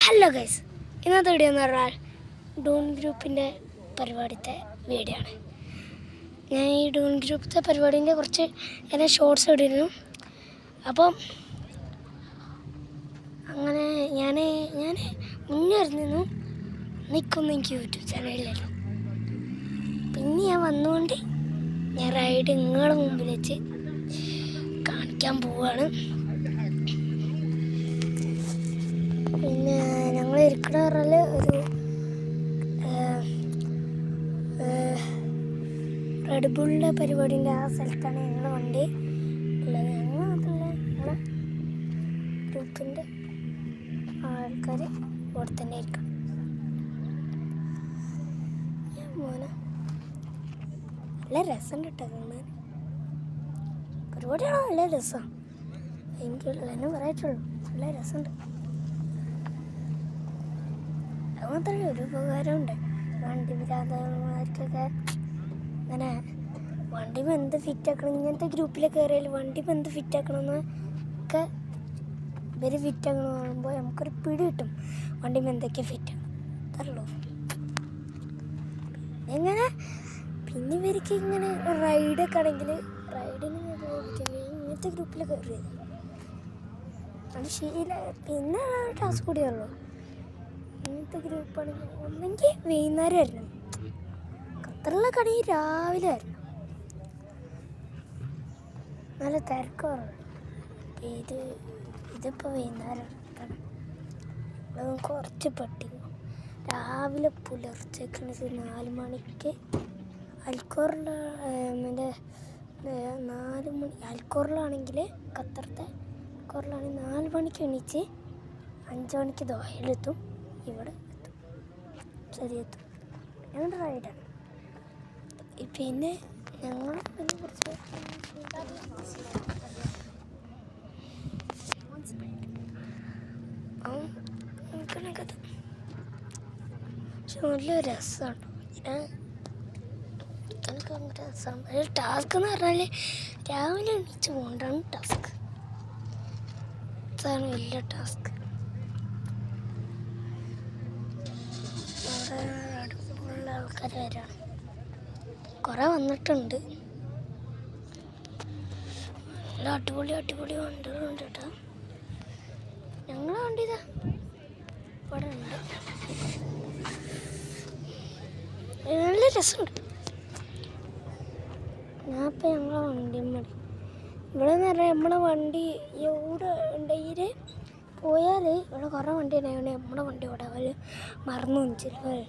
Hello guys, ഇന്നത്തെ video എന്ന് പറഞ്ഞാൽ ഡൂൺ ഗ്രൂപ്പിൻ്റെ പരിപാടിത്തെ വീഡിയോ ആണ്. ഞാൻ ഈ ഡൂൺ ഗ്രൂപ്പിൻ്റെ പരിപാടിൻ്റെ കുറച്ച് എന്നെ ഷോർട്സ് ഇട്ടിരുന്നു. അപ്പം അങ്ങനെ ഞാൻ മുന്നേ അറിഞ്ഞു നിൽക്കൊന്നും എനിക്ക് യൂട്യൂബ് ചാനലിലല്ലോ. പിന്നെ ഞാൻ വന്നുകൊണ്ട് ഞാൻ റൈഡ് നിങ്ങളുടെ മുമ്പിൽ വെച്ച് കാണിക്കാൻ പോവുകയാണ്. പിന്നെ ഞങ്ങൾ ഇരിക്കണ പറഞ്ഞാൽ ഒരു റെഡ് ബുള്ളിൻ്റെ പരിപാടിൻ്റെ ആ സ്ഥലത്താണ് ഞങ്ങളുടെ വണ്ടി ഉള്ളത്. ഞങ്ങൾ മാത്രമല്ല, ഞങ്ങളെ ഗ്രൂപ്പിൻ്റെ ആൾക്കാർ ഇവിടെ തന്നെ ഇരിക്കണം. മോനെ നല്ല രസം കേട്ടോ കാണാൻ. പരിപാടിയാണോ നല്ല രസമാണ്. എനിക്ക് എന്നെ പറയാറ്റുള്ളൂ, നല്ല രസമുണ്ട്. അതുമാത്രമല്ല ഒരു ഉപകാരമുണ്ട്. വണ്ടി വിരാതന്മാർക്കൊക്കെ അങ്ങനെ വണ്ടിമ എന്ത് ഫിറ്റാക്കണം, ഇങ്ങനത്തെ ഗ്രൂപ്പിൽ കയറിയാൽ വണ്ടിമ എന്ത് ഫിറ്റാക്കണമെന്നൊക്കെ ഇവർ ഫിറ്റാക്കണം പറയുമ്പോൾ നമുക്കൊരു പിടി കിട്ടും. വണ്ടിമ എന്തൊക്കെ ഫിറ്റാണ് അത്രയുള്ളൂ. എങ്ങനെ പിന്നെ ഇവർക്ക് ഇങ്ങനെ റൈഡൊക്കെ ആണെങ്കിൽ റൈഡിന് ഇങ്ങനത്തെ ഗ്രൂപ്പിൽ കയറിയത് അത് ശരിയില്ല. പിന്നെ ടാസ്ക് കൂടിയുള്ളൂ. ഇങ്ങനത്തെ ഗ്രൂപ്പാണെങ്കിൽ ഒന്നെങ്കിൽ വൈകുന്നേരം ആയിരുന്നു, ഖത്തറിലൊക്കെ ആണെങ്കിൽ രാവിലെ ആയിരുന്നു, നല്ല തിരക്കാണ്. ഇതിപ്പോൾ വൈകുന്നേരം കുറച്ച് പട്ടിക രാവിലെ പുലർച്ചയ്ക്ക് 4 മണിക്ക് അൽക്കോറിൻ്റെ 4 മണി അൽക്കോറിലാണെങ്കിൽ ഖത്തറത്തെ അൽക്കോറിലാണെങ്കിൽ 4 മണിക്ക് എണീച്ച് 5 മണിക്ക് ദോഹയിലെത്തും. ഇവിടെ എത്തും, ശരിയെത്തും. ഞങ്ങളുടെ റൈഡാണ്. പിന്നെ ഞങ്ങൾ പിന്നെ കുറച്ച് പക്ഷെ നല്ല രസമാണ്. എനിക്ക് ഭയങ്കര രസമാണ്. ടാസ്ക് എന്ന് പറഞ്ഞാൽ രാവിലെ എണീച്ച് പോകേണ്ടതാണ് ടാസ്ക്. അതാണ് വലിയ ടാസ്ക്. അടുത്തുള്ള ആൾക്കാർ വരാണ്, കുറേ വന്നിട്ടുണ്ട്. നല്ല അടിപൊളി വണ്ടികളുണ്ട് കേട്ടോ. ഞങ്ങളെ വണ്ടി ഇതാ ഇവിടെ ഉണ്ട്. നല്ല രസമുണ്ട്. ഞാനിപ്പോൾ ഞങ്ങളെ വണ്ടി മതി ഇവിടെ എന്ന് പറഞ്ഞാൽ നമ്മളെ വണ്ടി എവിടെ ഉണ്ടെങ്കിൽ പോയാൽ ഇവിടെ കുറേ വണ്ടി ഉണ്ടായതുകൊണ്ട് നമ്മുടെ വണ്ടി ഇവിടെ അവർ മറന്നു ചിലപ്പോൾ.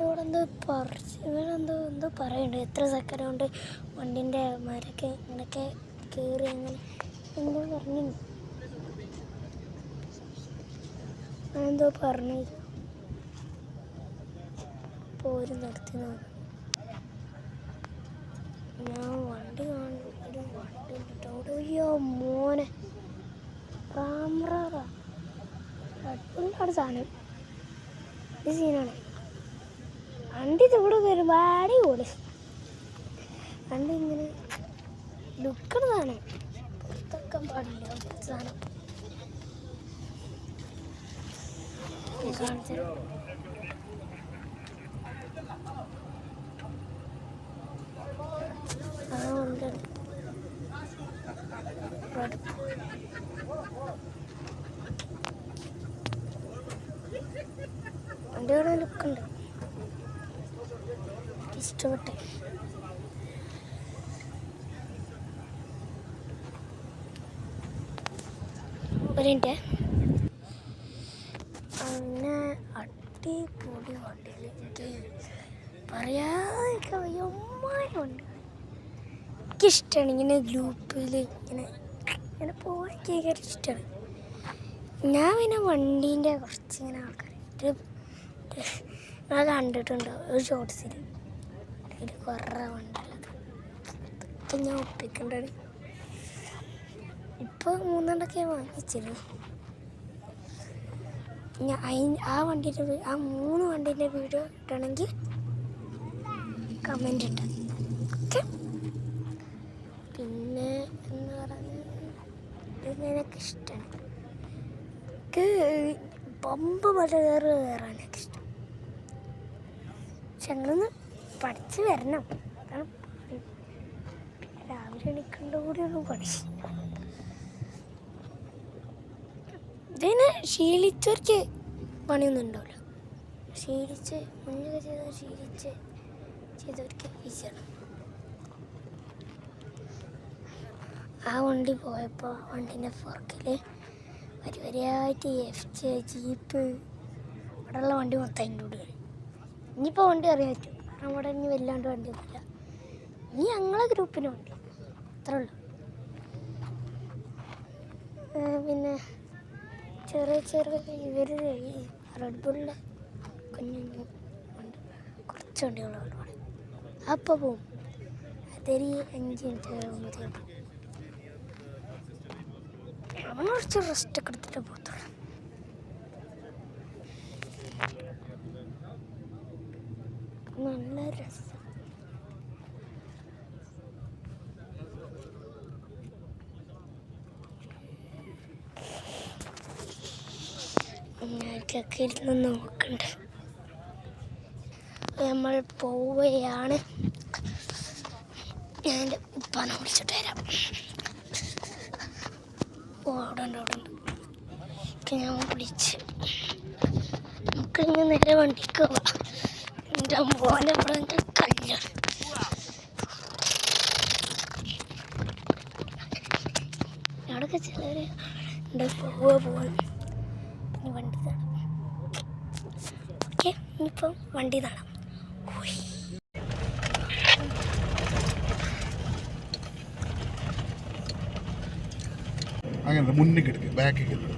ഇവിടെ എന്തോ പറയുന്നുണ്ട്, എത്ര സെക്കൻഡ് കൊണ്ട് വണ്ടിൻ്റെ മരൊക്കെ ഇങ്ങനെയൊക്കെ കയറി അങ്ങനെ എന്തോ പറഞ്ഞിട്ടുണ്ട്. എന്തോ പറഞ്ഞു പോരും നടത്തി. ഞാൻ വണ്ടി ഒരു വണ്ടി കേട്ടോ അയ്യോ മോനെ ാണ് സാധനം. ഇത് സീനാണ്. വണ്ടി ഇവിടെ ഒരുപാട് കൂടെ വണ്ടി ഇങ്ങനെ ലുക്കണതാണ്, പുറത്തൊക്കെ പാടില്ല സാധനം. കാണിച്ചു വണ്ടിയുടെ ലുക്കുണ്ട്, ഇഷ്ടപ്പെട്ടെ. ഒരു മിനിറ്റ്. അങ്ങനെ അടിപൊളി വണ്ടിയിൽ എനിക്ക് പറയാതിരിക്കാൻ വയ്യ. വണ്ടി എനിക്കിഷ്ടമാണ് ഇങ്ങനെ ഗ്രൂപ്പിൽ ഇങ്ങനെ പോകാൻ ഭയങ്കര ഇഷ്ടമാണ്. ഞാൻ പിന്നെ വണ്ടീൻ്റെ കുറച്ചിങ്ങനെ ആൾക്കാർ ഞാൻ കണ്ടിട്ടുണ്ടോ ഒരു ഷോർട്സിൽ അതിൽ കുറേ വണ്ടിയുള്ളത്. അതൊക്കെ ഞാൻ ഒപ്പിക്കേണ്ടത്. ഇപ്പോൾ 3 വാങ്ങിച്ചിരുന്നു. ആ 3 വണ്ടീൻ്റെ വീഡിയോ ഇടണമെങ്കിൽ കമൻ്റ് ഇട്ടാൽ ഓക്കെ. പിന്നെ എന്ന് പറഞ്ഞാൽ ഇത് എനിക്കിഷ്ടമാണ്. എനിക്ക് പമ്പ് മല കയറാനൊക്കെ ഇഷ്ടം. പക്ഷെ ഞങ്ങളൊന്ന് പഠിച്ച് വരണം. അതാണ് രാവിലെ എണീക്കേണ്ട കൂടി ഒന്ന് പഠിച്ചു. ഇതിന് ശീലിച്ചവർക്ക് പണിയൊന്നും ഉണ്ടാവില്ല. മുന്നൊക്കെ ചെയ്തവർക്ക് ഈസിയാണ്. ആ വണ്ടി പോയപ്പോൾ വണ്ടീൻ്റെ പുറകിൽ വരിയായിട്ട് എഫ് ജീപ്പ് അവിടെയുള്ള വണ്ടി മൊത്തം അതിൻ്റെ കൂടെ കയറി. ഇനിയിപ്പോൾ വണ്ടി അറിയാൻ പറ്റും, കാരണം അവിടെ ഇനി വല്ലാണ്ട് വണ്ടിയൊന്നുമില്ല. ഇനി ഞങ്ങളെ ഗ്രൂപ്പിന് വണ്ടി അത്രേ ഉള്ളൂ. പിന്നെ ചെറിയ ഇവർ റെഡ് ബുള്ളിൻ്റെ കുഞ്ഞു കുറച്ച് വണ്ടികളുണ്ട്. അപ്പോൾ പോവും. അതൊരു 5 മിനിറ്റ് കഴിയുമ്പോഴത്തേക്കും അവൻ കുറച്ച് റെസ്റ്റൊക്കെ എടുത്തിട്ട് പോകത്തുള്ളൂ. നല്ല രസം. ഞാനൊക്കെ ഇരുന്ന് നോക്കണ്ട. നമ്മൾ പോവുകയാണ്. ഞാൻ എൻ്റെ ഉപ്പാനെ വിളിച്ചിട്ട് വരാം. അവിടെ ഉണ്ട്. ഞാൻ വിളിച്ച് നമുക്കിങ്ങനെ നേരെ വണ്ടിക്ക് പോവാം. എൻ്റെ മോനെ ഇവിടെ കല്യാണം. അവിടെയൊക്കെ ചിലർ ഉണ്ട് പോവാൻ. പിന്നെ വണ്ടി കാണാം. ഓക്കെ, ഇനിയിപ്പം വണ്ടി കാണാം. അങ്ങനെ മുന്നിൽ കിടക്കുക, ബാക്കിൽ കിടക്കുക.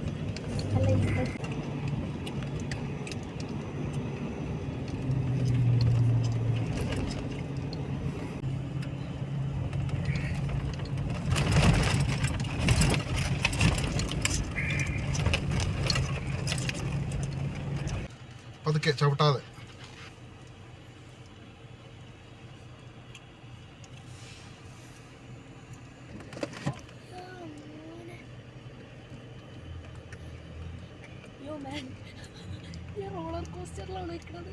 പതുക്കെ ചവിട്ടാതെ. റോളർ കോസ്റ്ററിലാണ് വെക്കുന്നത്.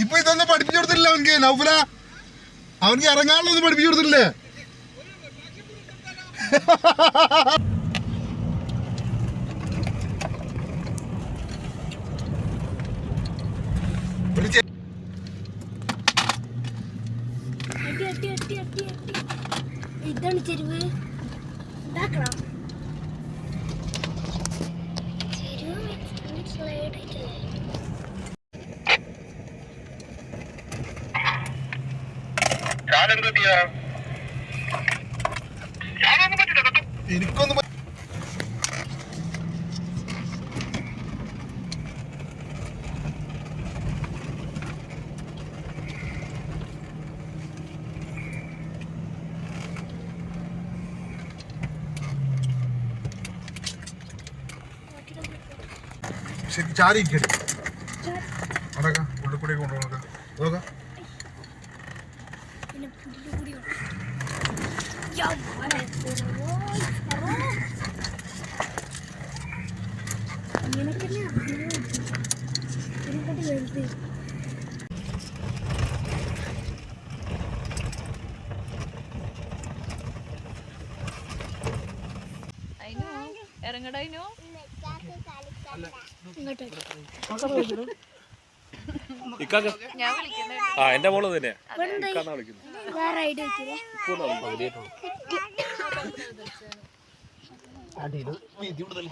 ഇപ്പൊ ഇതൊന്നും പഠിപ്പിച്ചു കൊടുത്തില്ല അവൻക്ക്. നൗഫല അവൻക്ക് ഇറങ്ങാനുള്ളൊന്നും പഠിപ്പിച്ചു കൊടുത്തില്ലേ? ഇതാണ് ചെരുവ്. ഇതാക്കണം എനിക്കൊന്നും ശരി ചാരിക്കടി അടക്ക ഉള്ളിൽ കൂടെ കൊണ്ടുപോകാം. നോക്കാം ഇറങ്ങടോ. എന്റെ മോള് തന്നെ വേറെ ഐഡിയ അടിയിൽ വീതി കൂടുതൽ